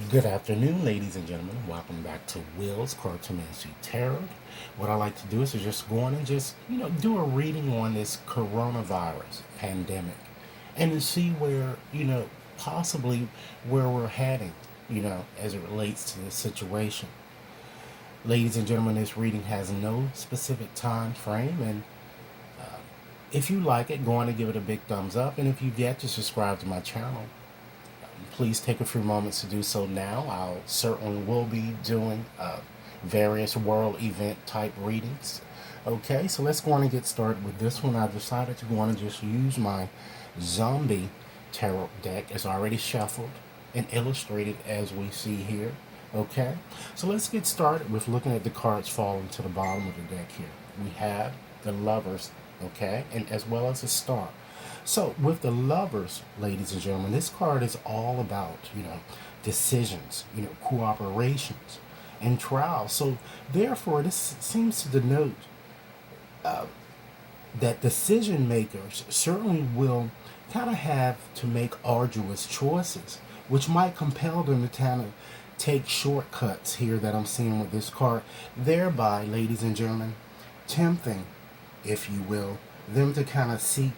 Good afternoon, ladies and gentlemen. Welcome back to Will's Cartomancy Tarot. What I like to do is to just go on and just, do a reading on this coronavirus pandemic and to see where, possibly where we're heading, as it relates to this situation. Ladies and gentlemen, this reading has no specific time frame, and if you like it, go on and give it a big thumbs up. And if you've yet to subscribe to my channel, please take a few moments to do so now. I certainly will be doing various world event type readings. Okay, so let's go on and get started with this one. I decided to go on and just use my zombie tarot deck. It's already shuffled and illustrated as we see here. Okay, so let's get started with looking at the cards falling to the bottom of the deck here. We have the Lovers, okay, and as well as the Star. So with the Lovers, ladies and gentlemen, this card is all about, decisions, cooperations and trials. So therefore, this seems to denote that decision makers certainly will kind of have to make arduous choices, which might compel them to kind of take shortcuts here that I'm seeing with this card, thereby, ladies and gentlemen, tempting, if you will, them to kind of seek,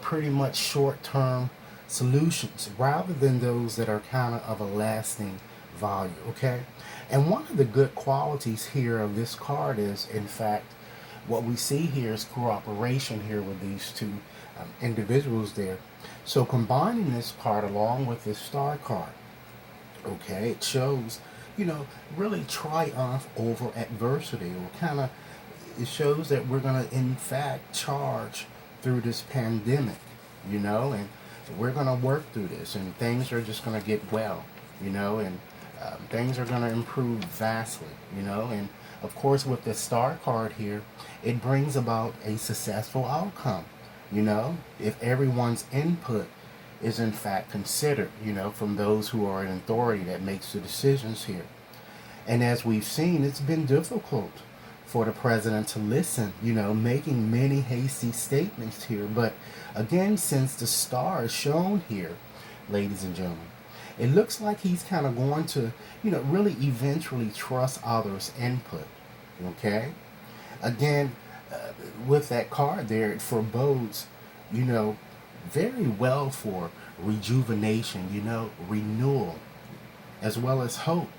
pretty much short-term solutions rather than those that are kind of a lasting value, okay? And one of the good qualities here of this card is, in fact, what we see here is cooperation here with these two individuals there. So combining this card along with this Star card, okay, it shows, really triumph over adversity, or kind of, it shows that we're going to, in fact, charge through this pandemic, and we're going to work through this, and things are just going to get well, and things are going to improve vastly, and of course with the Star card here, it brings about a successful outcome, if everyone's input is in fact considered, from those who are in authority that makes the decisions here. And as we've seen, it's been difficult for the president to listen, making many hasty statements here. But again, since the Star is shown here, ladies and gentlemen, it looks like he's kind of going to, really eventually trust others' input. Okay? Again, with that card there, it forebodes, you know, very well for rejuvenation, renewal, as well as hope.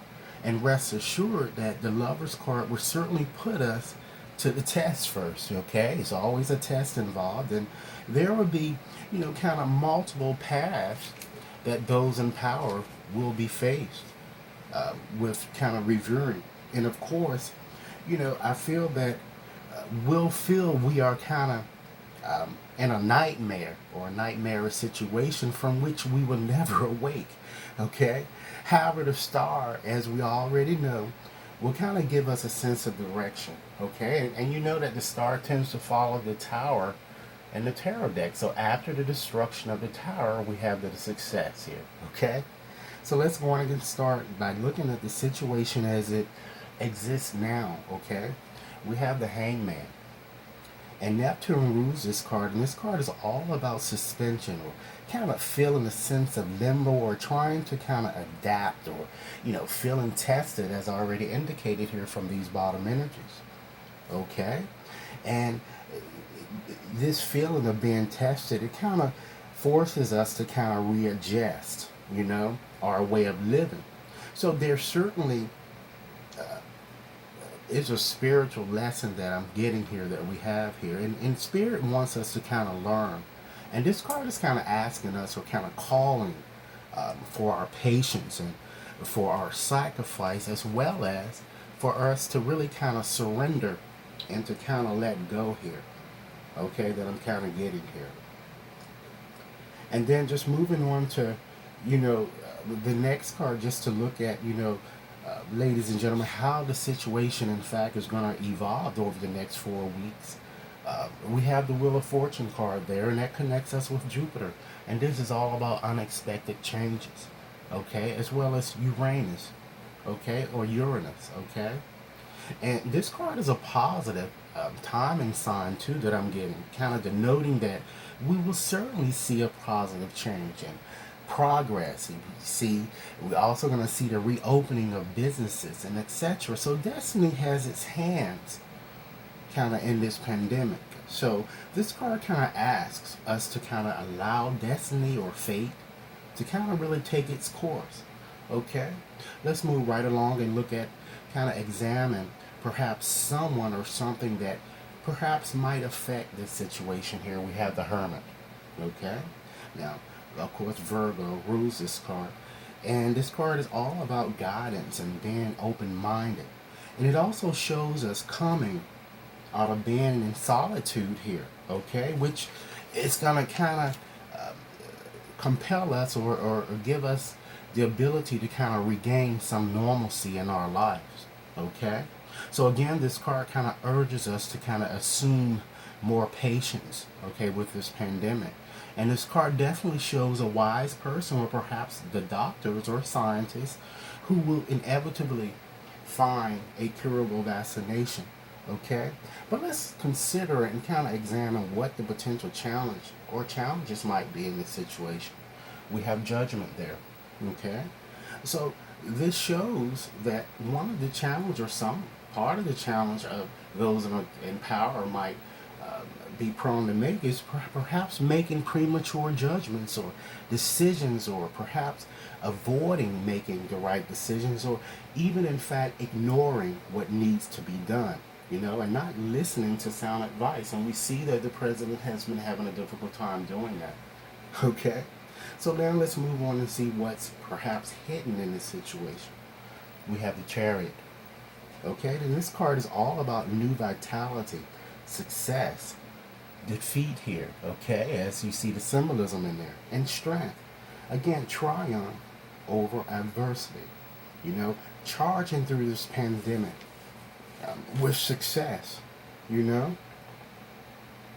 And rest assured that the Lover's card will certainly put us to the test first, okay? It's always a test involved, and there will be, kind of multiple paths that those in power will be faced with kind of reviewing. And of course, I feel that we'll feel we are kind of in a nightmare or a nightmare situation from which we will never awake. Okay? However, the Star, as we already know, will kind of give us a sense of direction. Okay? And you know that the Star tends to follow the Tower and the tarot deck. So after the destruction of the Tower, we have the success here. Okay? So let's go on and get started by looking at the situation as it exists now. Okay? We have the Hangman. And Neptune rules this card, and this card is all about suspension, or kind of feeling a sense of limbo, or trying to kind of adapt, or, feeling tested, as already indicated here from these bottom energies. Okay? And this feeling of being tested, it kind of forces us to kind of readjust, our way of living. So there's certainly is a spiritual lesson that I'm getting here, that we have here. And Spirit wants us to kind of learn. And this card is kind of asking us, or kind of calling for our patience and for our sacrifice, as well as for us to really kind of surrender and to kind of let go here. Okay, that I'm kind of getting here. And then just moving on to, the next card, just to look at, ladies and gentlemen, how the situation, in fact, is going to evolve over the next 4 weeks. We have the Wheel of Fortune card there, and that connects us with Jupiter. And this is all about unexpected changes, okay, as well as Uranus, okay, or Uranus, okay. And this card is a positive timing sign, too, that I'm getting, kind of denoting that we will certainly see a positive change. And progress. You see, we're also going to see the reopening of businesses and etc. So destiny has its hands kind of in this pandemic. So this card kind of asks us to kind of allow destiny or fate to kind of really take its course. Okay, let's move right along and look at, kind of examine perhaps someone or something that perhaps might affect this situation here. We have the Hermit. Okay, now of course Virgo rules this card, and this card is all about guidance and being open-minded, and it also shows us coming out of being in solitude here. Okay, which is gonna kind of compel us, or give us the ability to kind of regain some normalcy in our lives. Okay, so again, this card kind of urges us to kind of assume more patience, okay, with this pandemic. And this card definitely shows a wise person, or perhaps the doctors or scientists, who will inevitably find a curable vaccination. Okay, but let's consider and kind of examine what the potential challenge or challenges might be in this situation. We have judgment there. Okay, so this shows that one of the challenge, or some part of the challenge of those in power might be prone to make, is perhaps making premature judgments or decisions, or perhaps avoiding making the right decisions, or even in fact ignoring what needs to be done, and not listening to sound advice. And we see that the president has been having a difficult time doing that. Okay, so now let's move on and see what's perhaps hidden in this situation. We have the Chariot. Okay, then this card is all about new vitality, success, defeat here. Okay, as you see the symbolism in there, and strength. Again, triumph over adversity. Charging through this pandemic with success. You know,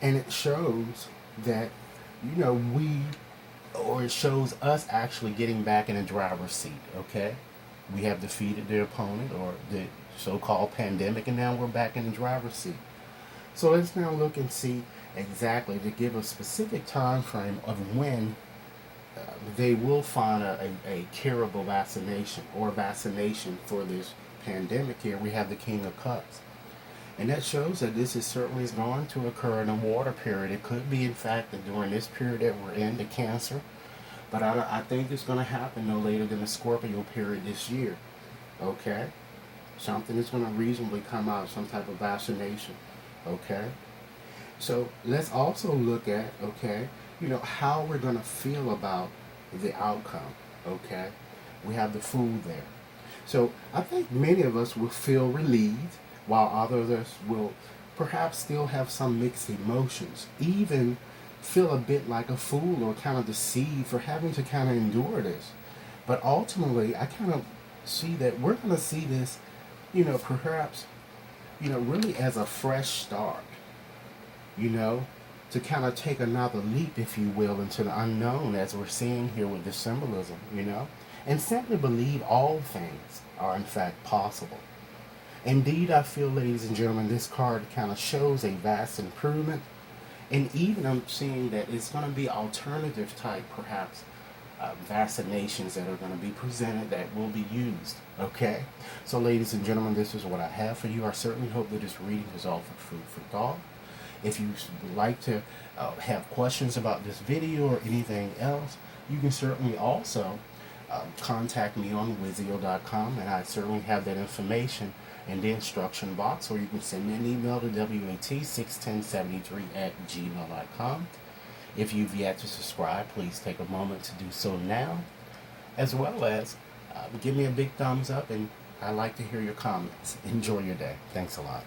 and it shows that it shows us actually getting back in the driver's seat. Okay, we have defeated the opponent, or the so-called pandemic, and now we're back in the driver's seat. So let's now look and see exactly, to give a specific time frame of when they will find a curable vaccination or vaccination for this pandemic. Here we have the King of Cups. And that shows that this is certainly going to occur in a water period. It could be, in fact, that during this period that we're in, the Cancer. But I think it's going to happen no later than the Scorpio period this year. Okay? Something is going to reasonably come out, some type of vaccination. Okay? So let's also look at, how we're going to feel about the outcome. Okay? We have the Fool there. So I think many of us will feel relieved, while others will perhaps still have some mixed emotions, even feel a bit like a fool or kind of deceived for having to kind of endure this. But ultimately, I kind of see that we're going to see this, perhaps, really as a fresh start, to kind of take another leap, if you will, into the unknown, as we're seeing here with the symbolism, and simply believe all things are in fact possible. Indeed, I feel, ladies and gentlemen, this card kind of shows a vast improvement. And even I'm seeing that it's going to be alternative type, perhaps, vaccinations that are going to be presented that will be used. Okay? So, ladies and gentlemen, this is what I have for you. I certainly hope that this reading is offered food for thought. If you would like to have questions about this video or anything else, you can certainly also contact me on Wizio.com, and I certainly have that information in the instruction box, or you can send me an email to wat61073@gmail.com. If you've yet to subscribe, please take a moment to do so now, as well as give me a big thumbs up, and I'd like to hear your comments. Enjoy your day. Thanks a lot.